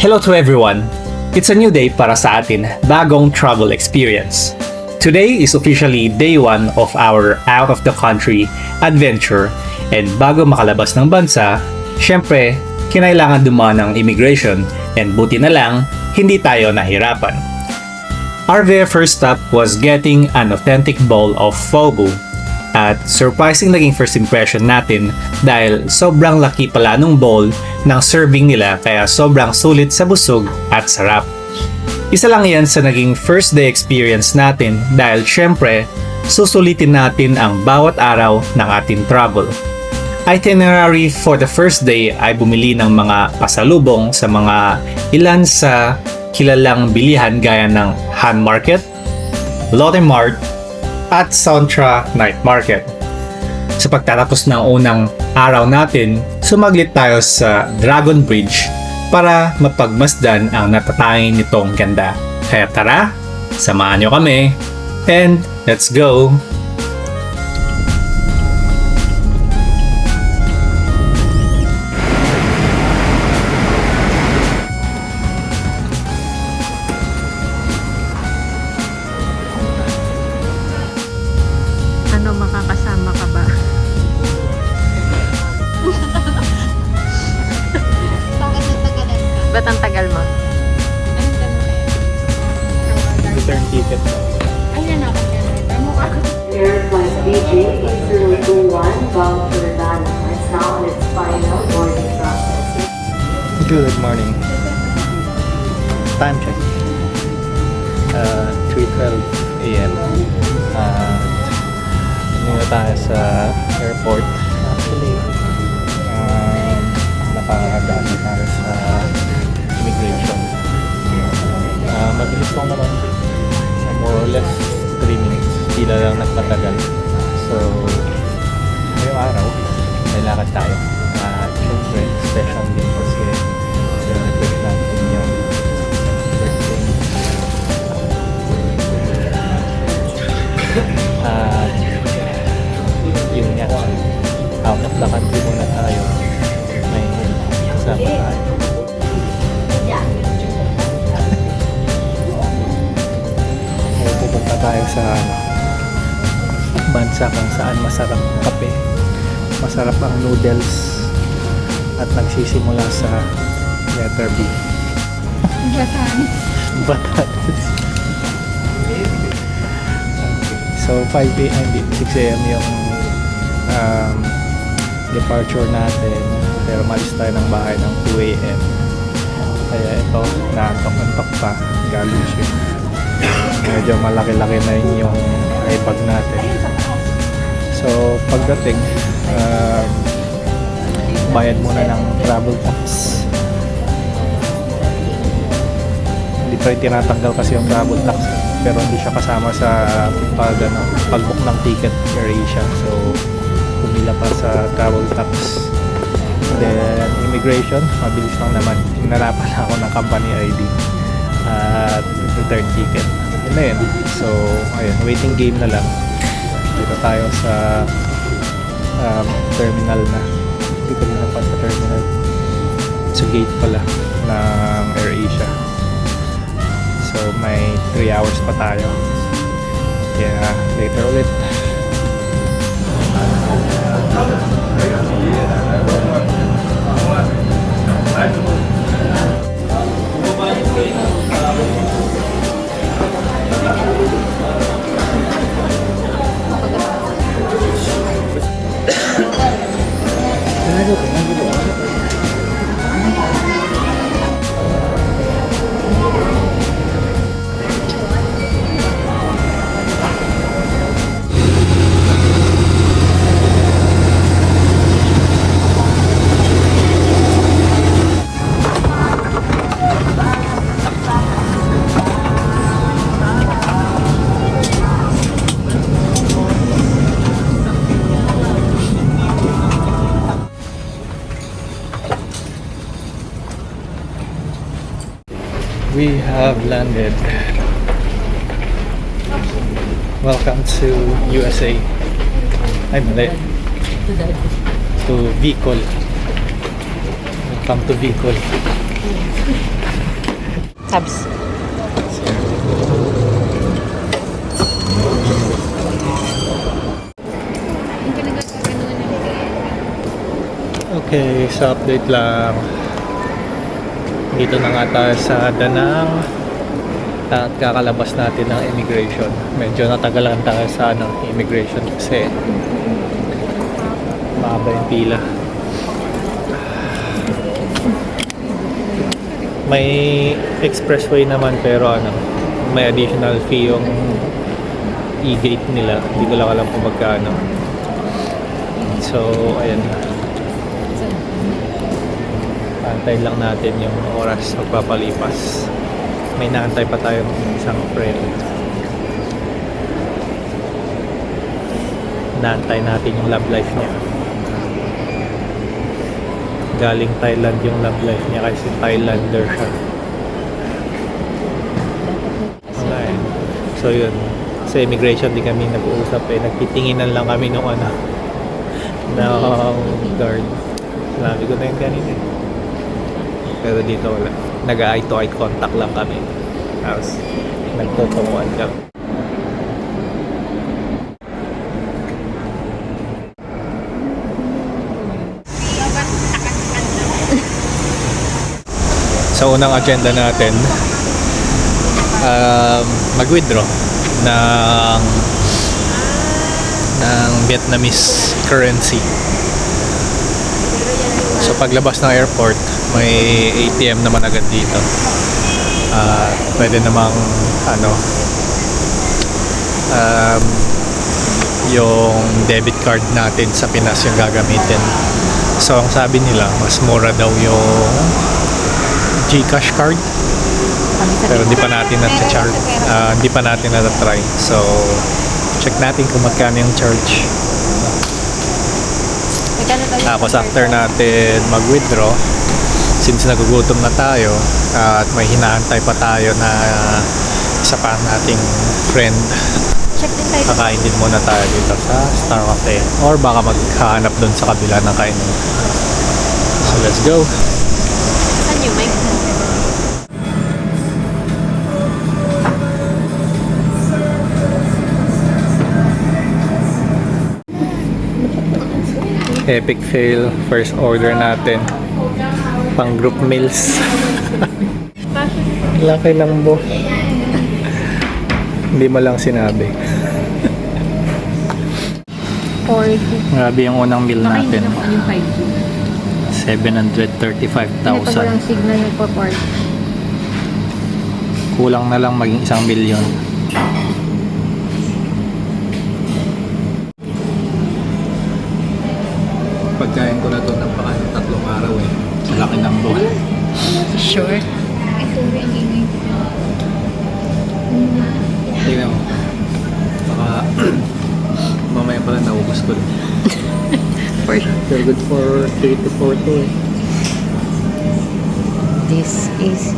Hello to everyone! It's a new day para sa atin, bagong travel experience. Today is officially day 1 of our out-of-the-country adventure and bago makalabas ng bansa, syempre, kinailangan dumaan ng immigration and buti na lang, hindi tayo nahirapan. Our very first stop was getting an authentic bowl of pho bu. At surprising naging first impression natin dahil sobrang laki pala nung bowl ng serving nila kaya sobrang sulit sa busog at sarap. Isa lang yan sa naging first day experience natin dahil syempre susulitin natin ang bawat araw ng ating travel. Itinerary for the first day ay bumili ng mga pasalubong sa mga ilan sa kilalang bilihan gaya ng Han Market, Lotte Mart, at Sontra Night Market. Sa pagtatapos ng unang araw natin, sumaglit tayo sa Dragon Bridge para mapagmasdan ang natatanging nitong ganda. Kaya tara, samahan nyo kami and let's go! Makakasama ka ba? Bakit natagalan ka? Ba't ang tagal mo? Anong ganun kaya? Return ticket. Ayan ako yan. Ano ka? Air Flight BJ8021 bound to Ravana is now on its final boarding process. Good morning. Time check. 3:12 a.m. Nandito tayo sa airport. Actually, nakakadaan tayo sa immigration. Mabilis lang naman. More or less 3 minutes. Sila lang nagpatagal. So, ngayong araw, may lakad tayo. Siyempre, special din kasi celebrate natin yung birthday. Yun nga, out of the country muna tayo. May kasama tayo. Ngayon pupunta tayo sa bansa kung saan masarap ang kape, masarap ang noodles, at nagsisimula sa letter B. Batanes. Batanes. So 5 a.m. 6 a.m. yung departure natin, pero malis tayo ng bahay ng 2 a.m. Kaya ito, naantok-antok pa, galing siya. Medyo malaki-laki na yung bag natin. So pagdating, bayad muna ng travel tax. Hindi pa rin tinatanggal kasi yung travel tax, pero hindi siya kasama sa pag-book ng ticket AirAsia. So pumila pa sa travel tax. Then immigration, mabilis lang naman. Hinarapan ako ng company ID at return ticket. Yun na yun. So ayun, waiting game na lang. Dito tayo sa terminal na. Dito rin na pa sa terminal. Sa gate pala ng AirAsia. So may 3 hours pa tayo. Kaya later ulit. We have landed. Welcome to USA. Ay, mali. To Bicol. Welcome to Bicol. Cabs. Yung pinagkakaganuan ng Okay, sa update lang. Dito na nga tayo sa Danang at kakalabas natin ng immigration. Medyo natagalan tayo sa immigration kasi mahaba yung pila. May expressway naman pero may additional fee yung e-gate nila. Hindi ko lang alam kung magkano. So, ayan. Antayin lang natin yung oras magpapalipas. May naantay pa tayong isang friend. Naantay natin yung love life niya. Galing Thailand yung love life niya kasi Thailander siya. Okay. So yun. Sa immigration di kami nag-uusap eh. Nagtitinginan lang kami nung ng guard. Sabi ko na yun kanina eh. Pero dito wala. Nag-eye to eye contact lang kami. Tapos nagtutunguan kami. Sa unang agenda natin, mag-withdraw ng Vietnamese currency. So paglabas ng airport, may ATM naman agad dito. Pwede namang yung debit card natin sa Pinas yung gagamitin. So ang sabi nila, mas mura daw yung GCash card. Pero di pa natin na-charge. Di pa natin na-try. So check natin kung magkano yung charge. Tapos after natin mag-withdraw, since nagugutom na tayo at may hinaantay pa tayo na isa pa nating friend, kakain din muna tayo dito sa Star Cafe or baka maghahanap dun sa kabila ng kainan. So let's go. Saan yung mic? Epic fail. First order natin. Pang group meals. Laki ng bo. Hindi mo lang sinabi. 40. Grabe yung unang meal Baka hindi natin. naman yung 5G. 735,000. signal yung pa-park. Kulang na lang maging 1 milyon. Pagkain ko na ito ng 3 araw eh. Sa laki ng buhay. Sure. Ito, ang ingay. Tingnan mo. Baka mamaya pala naubos ko. For sure. They're good for 3 to 4 to eh. This is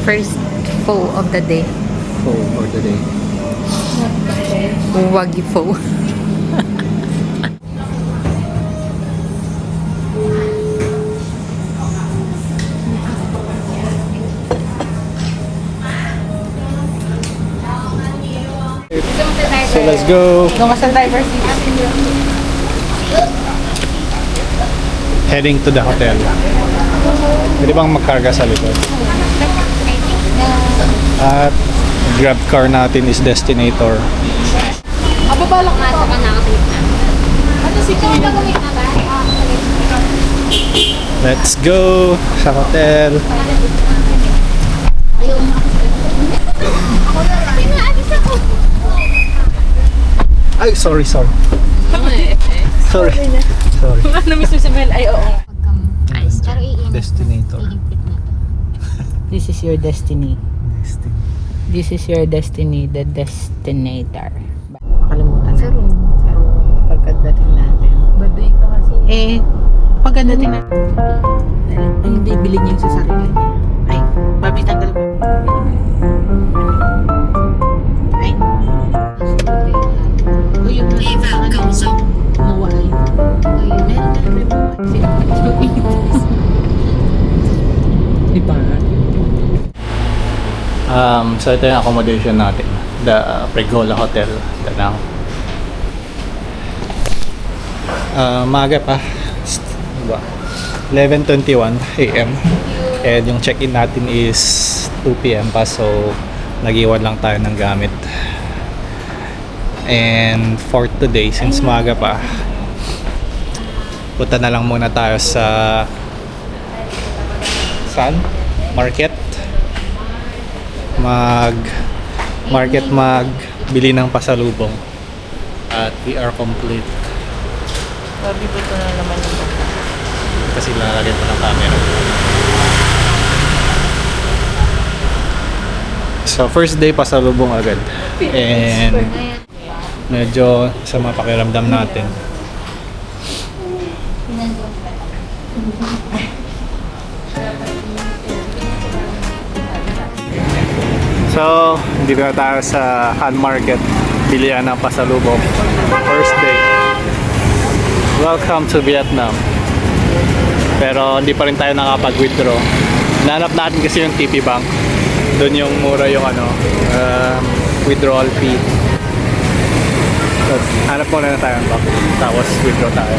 first pho of the day. Full for the day. Wagyu pho. So let's go. Doon ka sa driver seat. Heading to the hotel. Pwede bang magkarga sa likod? At grab car natin is Destinator. Ababalak na sa kanakasip na. Ano si Kuya na gumit na ba? Let's go sa hotel. Ayaw mo ako. Ako na lang. Pinaalis ako. Ay, sorry. Sorry. Ano mismo si Mel? Ay, oo. Ayos. Pero Destinator. iimpit na to. This is your destiny. This is your destiny, the destinator. Makalimutan na. Pero pagkadating natin. Baduy ka kasi. Pagkadating natin. Ay, hindi, bilhin niya yung sa sarili niya. Ay, Bobby, tanggal mo. Ay. O, yun na. Maway. Diba? So ito yung accommodation natin. The Pregola Hotel. Danang. Maaga pa. Diba? 11:21 AM. And yung check-in natin is 2 PM pa. So nag-iwan lang tayo ng gamit. And for today, since maaga pa, punta na lang muna tayo sa market. Magbili ng pasalubong. At we are complete. Sabi ko na naman yung Kasi lalagyan pa ng camera. So first day pasalubong agad. And medyo sa mga pakiramdam natin. So, dito na tayo sa Han Market. Bilihan ng pasalubong. First day. Welcome to Vietnam. Pero hindi pa rin tayo nakapag-withdraw. Nanap natin kasi yung TP Bank. Doon yung mura yung withdrawal fee. So, hanap muna na tayo ng bank. Tapos withdraw tayo.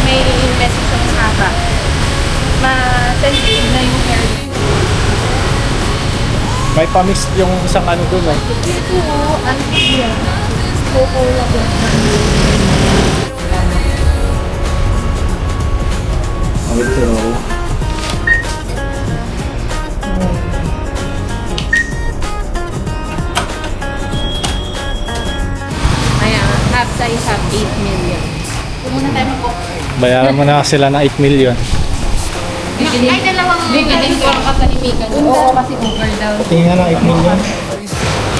May message sa haba. Ma-sensitive na yung hair. May pamix yung isang ano doon eh. Ito, ano yan? Kukuha ko. Withdraw. Ayan, half size have 8 million. Kung muna tayo mag-offer. Bayaran mo na sila ng 8 million. Ay, dalawang bibilin ko ang katahimikan. Oo, kasi over daw. Tingnan ng 8 million.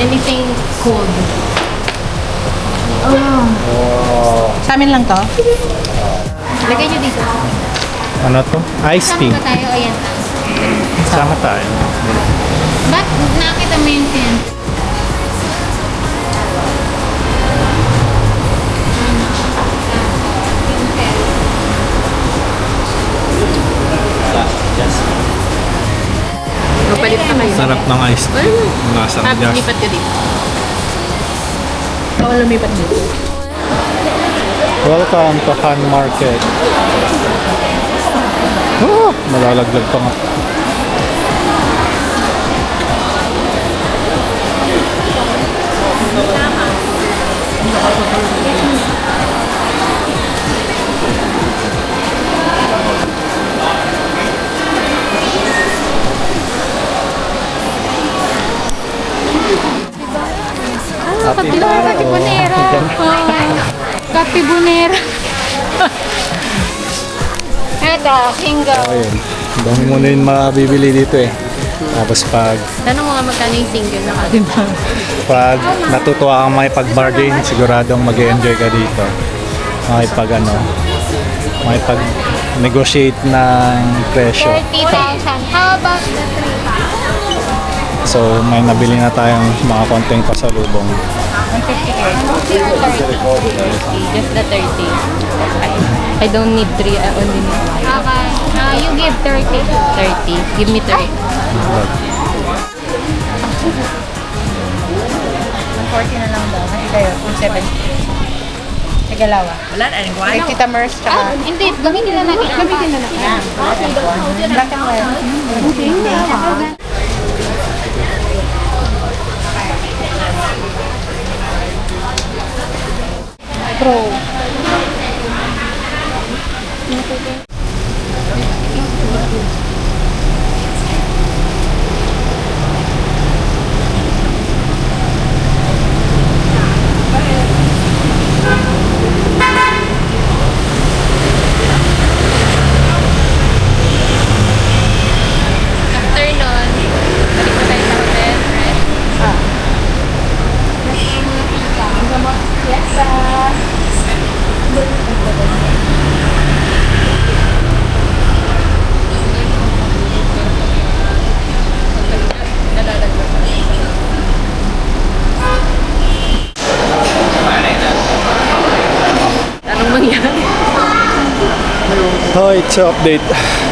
Anything cold. Sa amin lang to? Lagay nyo dito. Ano to? Iced tea. Sama ba tayo? Ayan. Sama tayo. Ba't nakita mo yung tin? Mapalit na kayo. Sarap ng iced tea. Lasa ng gas. Lipat ka dito. Oo, lumipat dito. Welcome to Han Market. Oh, malalaglag pa nga. Kapibunera. Kapibunera. Eto, single. Ayun. Dami mo na yung mabibili dito eh. Tapos Tanong mo nga magkano yung single na ka. pag natutuwa kang makipag-bargain, siguradong mag-enjoy ka dito. Makipag-negotiate ng presyo. 30,000. How about the 3,000? So, may nabili na tayong mga konting pasalubong. 30. Just the 30. I don't need 3. I only need 5. Okay. You give 30. 30. Give me 30. 40 na lang daw. Kasi kayo, 70. Tagalawa. Wala na, ay Tita Mers, tsaka... Hindi. Gamitin na natin. Gamitin na natin. Black and white. Pro. After nun, balik ko tayo sa hotel, right? Fiesta! Oh, it's update.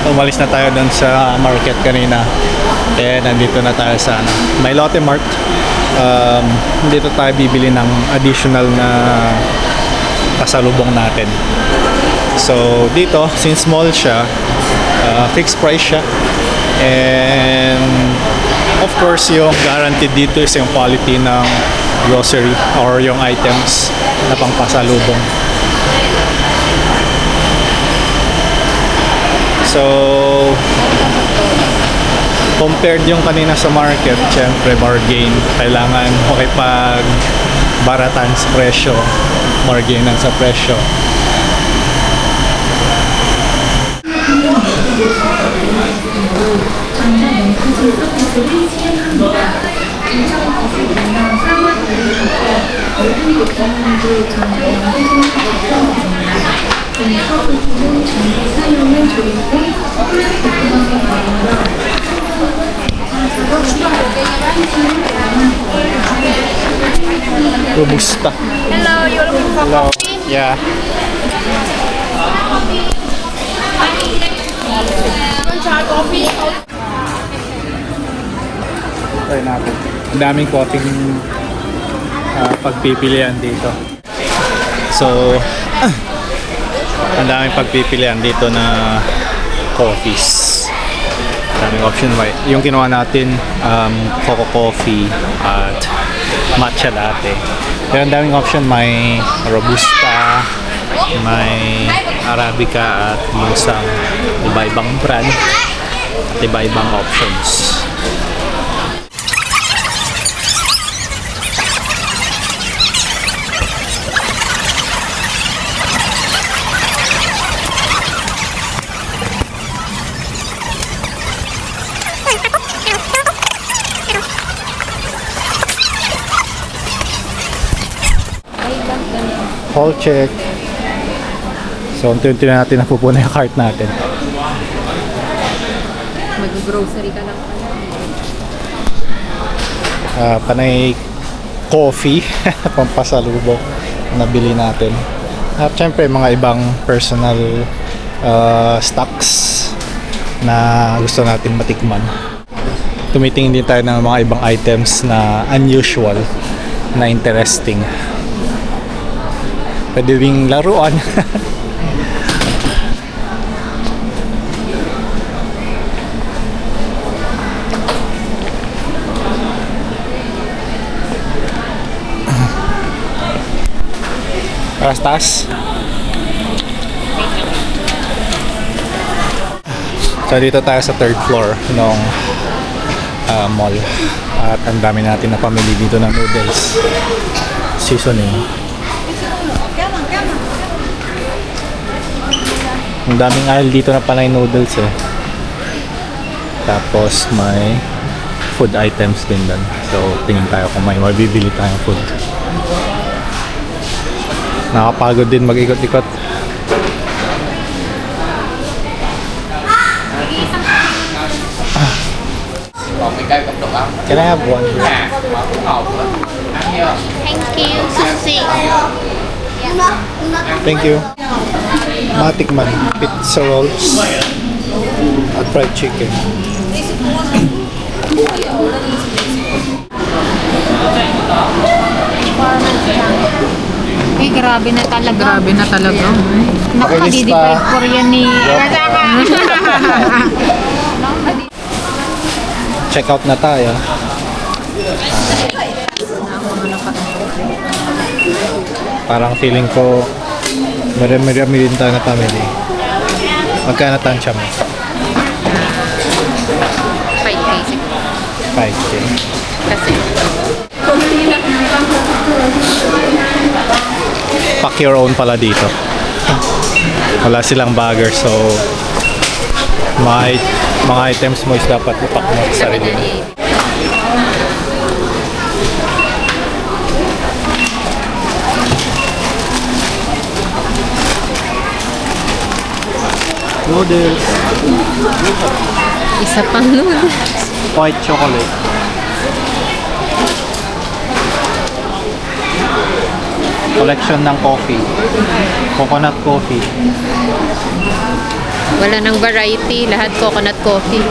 Umalis na tayo dun sa market kanina. And nandito na tayo sa May Lotte Mart. Dito tayo bibili ng additional na pasalubong natin. So dito, since small siya, fixed price siya. And of course, yung guaranteed dito is yung quality ng grocery or yung items na pangpasalubong. So, compared yung kanina sa market, syempre bargain. Kailangan makipagbaratan sa presyo, bargainan sa presyo. Robusta. Hello, you're looking for Hello. coffee? Yeah. Try natin. Ang daming coffee pagpipilian dito. So, ang daming pagpipilian dito na coffees. Daming option. Yung kinuha natin, coco coffee at matcha latte. Pero ang daming option. May robusta, may arabica at musang. Iba-ibang brand at iba-ibang options. Whole check. So, unti-unti na natin napupuna yung cart natin. Mag-grocery ka lang. Panay coffee, pampasalubong na bili natin. At syempre, mga ibang personal stocks na gusto natin matikman. Tumitingin din tayo ng mga ibang items na unusual, na interesting. Pwede ring laruan. Rastas. So dito tayo sa third floor ng mall. At ang dami natin na pamili dito ng noodles. Seasoning. Ang daming aisle dito na panay noodles eh. Tapos may food items din doon. So tingin tayo kung may mabibili tayong food. Nakapagod din mag-ikot-ikot. Can I have one? Thank you, Susie. Thank you. Matikman, pizza rolls at fried chicken. Eh, grabe na talaga. Grabe na talaga. Naku, Pakilis magdi-divide pa. for yan ni... Check out na tayo. Parang feeling ko marami din tayo na family. Magkano tansya mo? 5K. 5K. Kasi... Pack your own pala dito. Wala silang bagger, so mga items mo is dapat ipack mo sa sarili mo. Noodles. Isa pang noodles. White chocolate. Collection ng coffee. Coconut coffee. Wala nang variety, lahat coconut coffee.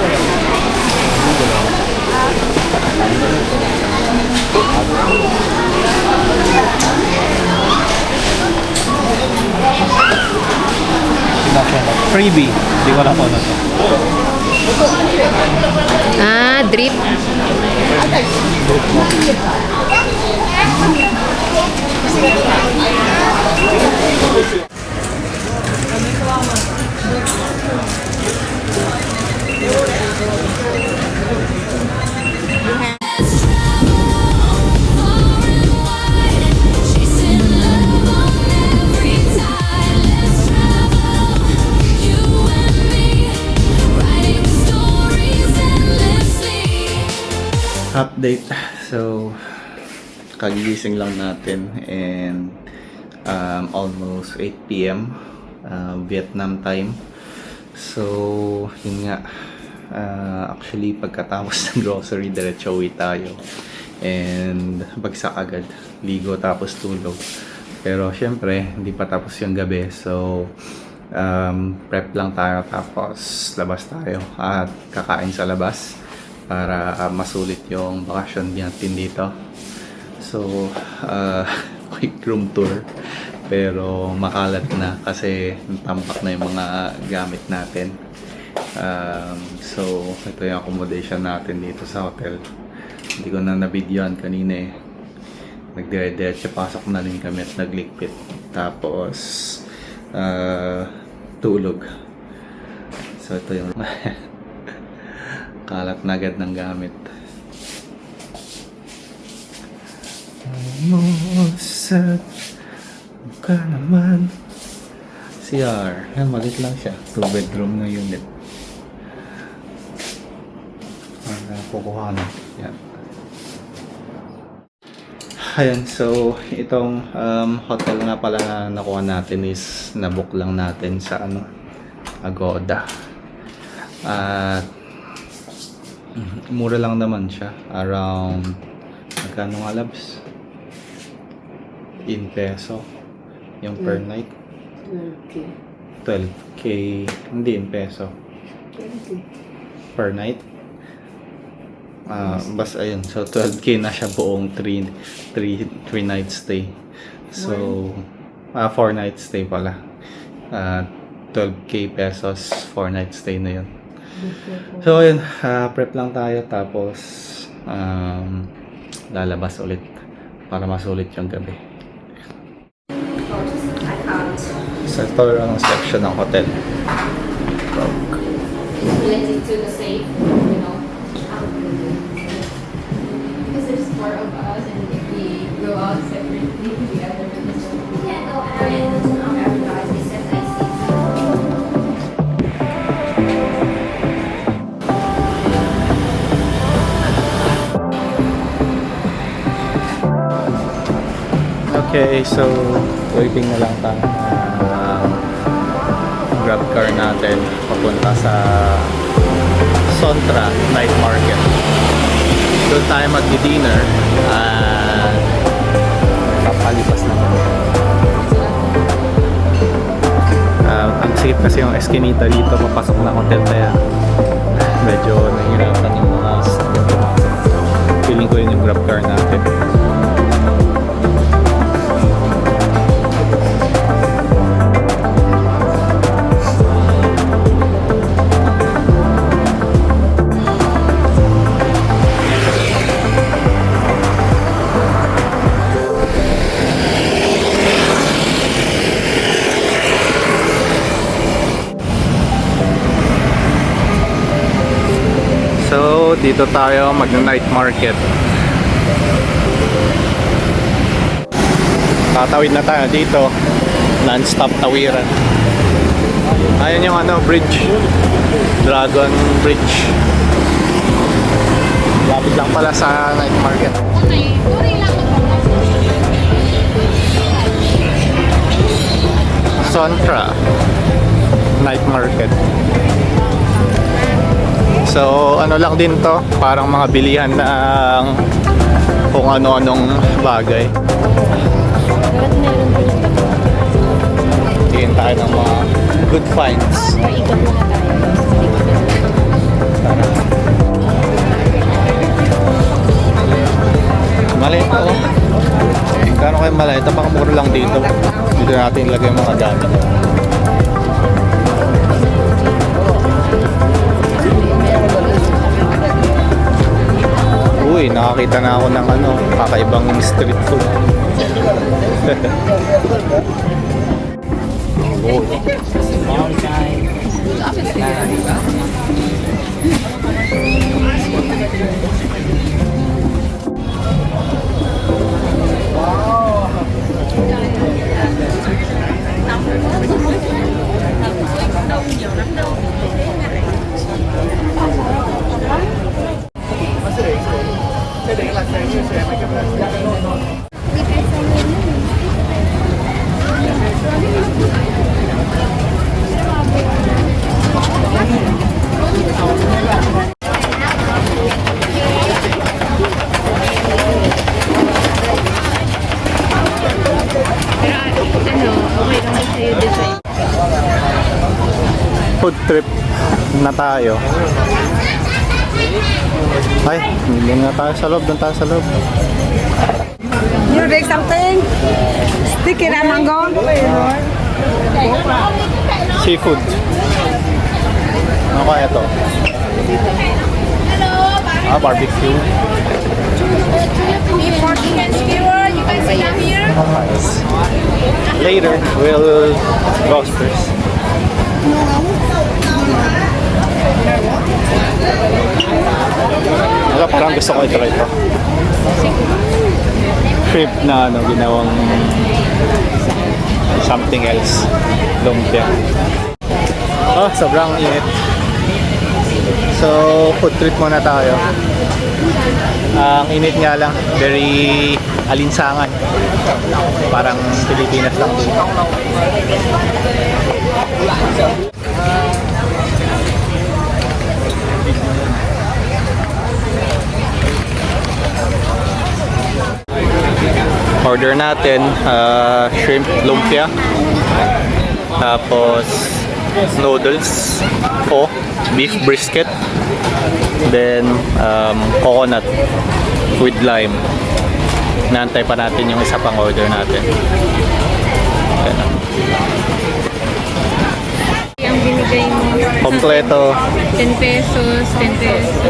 Freebie. Hindi ko na po na to. Ah, drip. Update. So, kagigising lang natin and almost 8 p.m. Vietnam time. So, yun nga. Actually, pagkatapos ng grocery, diretso uwi tayo. And bagsak agad. Ligo tapos tulog. Pero syempre, hindi pa tapos yung gabi. So, prep lang tayo tapos labas tayo at kakain sa labas para masulit yung bakasyon natin dito. So, quick room tour. Pero makalat na kasi tampak na yung mga gamit natin. So, ito yung accommodation natin dito sa hotel. Hindi ko na nabidyoan kanina eh. Nagdire-diretso pasok na din kami at naglikpit. Tapos, tulog. So, ito yung kalat na agad ng gamit. Sad ka naman. CR. Yan, malit lang siya. 2 bedroom na unit. Kukuha na. Yan. Ayan, so itong hotel nga pala na nakuha natin is nabook lang natin sa Agoda. At mura lang naman siya. Around magkano nga labs? In peso. Yung per night. 12K. 12K. Hindi in peso. 20. Per night. Basta ayun. So 12K na siya buong 3 night stay. So 4 night stay pala. 12K pesos 4 night stay na yun. So ayun, prep lang tayo tapos lalabas ulit para masulit yung gabi. So ito ang section ng hotel. Let it to the safe, you know. Because there's 4 of us, and if we go out separately, the other one is Yeah, no, Aaron doesn't advertise, he says I see. Okay, so waiting na lang tayo grab car natin papunta sa Sontra Night Market. Doon tayo magdi-dinner at papalipas na kami. Ang safe kasi yung Eskinita dito papasok na hotel kaya medyo nahihirapan yung mga pumasok. Feeling ko yun yung grab car natin. So, dito tayo mag-night market. Tatawid na tayo dito. Non-stop tawiran. Ayan yung bridge. Dragon Bridge. Lapit lang pala sa night market. Sontra Night Market. So, lang din to, parang mga bilihan ng kung ano-anong bagay. piliin tayo ng mga good finds. Ikot muna tayo. Maliit oh. Gano'n kayo maliit? Napakamura lang dito. Dito natin ilagay yung mga gamit. Uy, nakakita na ako ng ano, kakaibang street food. Oh, food trip na tayo. Ay, hindi na tayo sa loob. Doon tayo sa loob. You drink something? Sticky na mango? Seafood. Ano kaya ito? Barbecue. Later, we'll go first. Parang gusto ko ito. Shrimp na ano, ginawang something else. Lumpia. Oh, sobrang init. So, food trip muna tayo. Ang init nga lang, very alinsangan. Parang Pilipinas lang din. Order natin shrimp lumpia, tapos noodles, beef brisket, then coconut with lime. Naantay pa natin yung isa pang order natin. Ang binigay mo, Kompleto. 10 pesos, 50.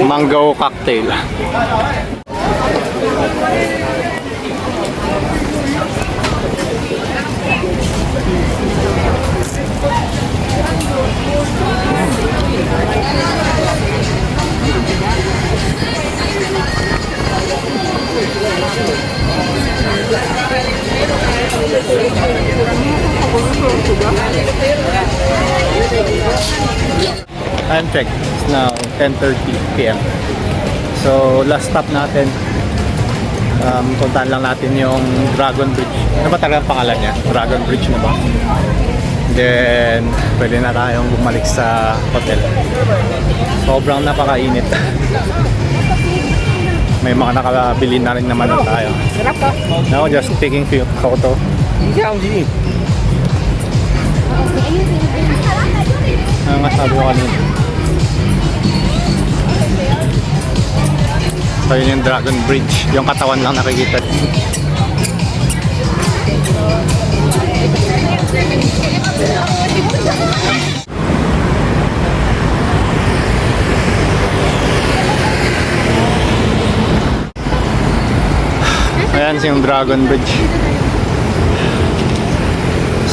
Mango cocktail. Time check. It's now 10:30 PM. So, last stop natin. Puntahan lang natin yung Dragon Bridge. Ano ba talaga ang pangalan niya? Dragon Bridge na ba? Then, pwede na tayong bumalik sa hotel. Sobrang napakainit. May mga nakabili na rin naman tayo. Now, just taking photo. Ano nga sabi ko kanina? So yun yung Dragon Bridge. Yung katawan lang nakikita. Ayan yung Dragon Bridge.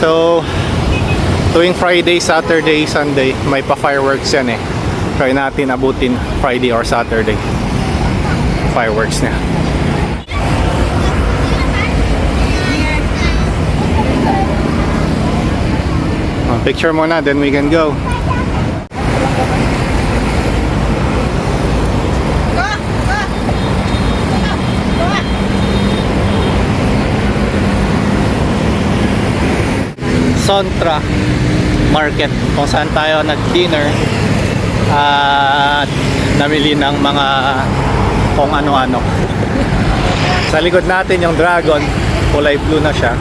So tuwing Friday, Saturday, Sunday may pa-fireworks yan eh. Try natin abutin Friday or Saturday. Fireworks niya. Picture muna, then we can go. Sontra Market kung saan tayo nag-dinner at namili ng mga kung ano-ano. Sa likod natin yung dragon, kulay blue na siya.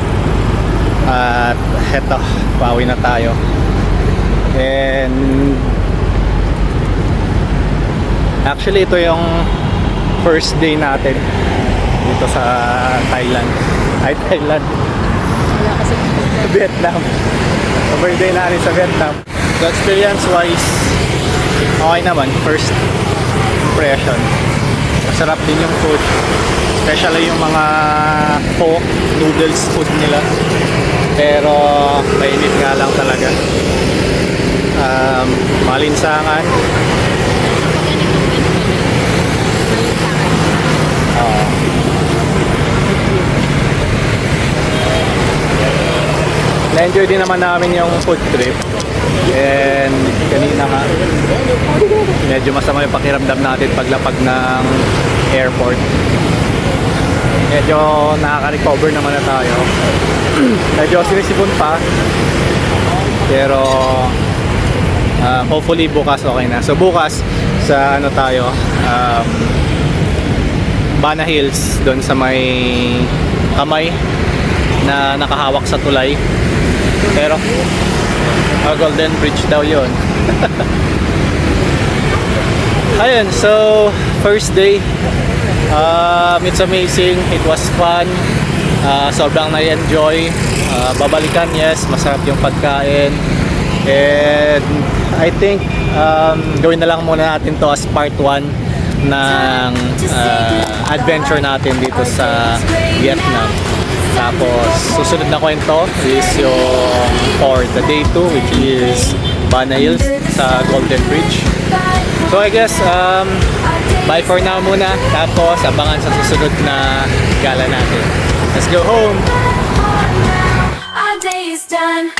At heto, pauwi na tayo. And actually ito yung first day natin dito sa Thailand. Vietnam. So, birthday natin sa Vietnam. So experience wise, okay naman. First impression. Masarap din yung food. Especially yung mga pho, noodles food nila. Pero mainit nga lang talaga. Malinsangan. Na-enjoy din naman namin yung food trip. And kanina nga, medyo masama yung pakiramdam natin paglapag ng airport. Medyo nakaka-recover naman na tayo. Medyo sinisipon pa. Pero hopefully bukas okay na. So bukas sa ano tayo, Bana Hills, doon sa may kamay na nakahawak sa tulay. Pero Golden Bridge daw yun. Ayun, so first day, it's amazing, it was fun, sobrang na-enjoy. Babalikan, yes, masarap yung pagkain. And I think gawin na lang muna natin to as part 1 ng adventure natin dito sa Vietnam. Tapos susunod na kwento is yung for the day 2, which is Bana Hills sa Golden Bridge. So I guess bye for now muna. Tapos abangan sa susunod na gala natin. Let's go home! Our day is done.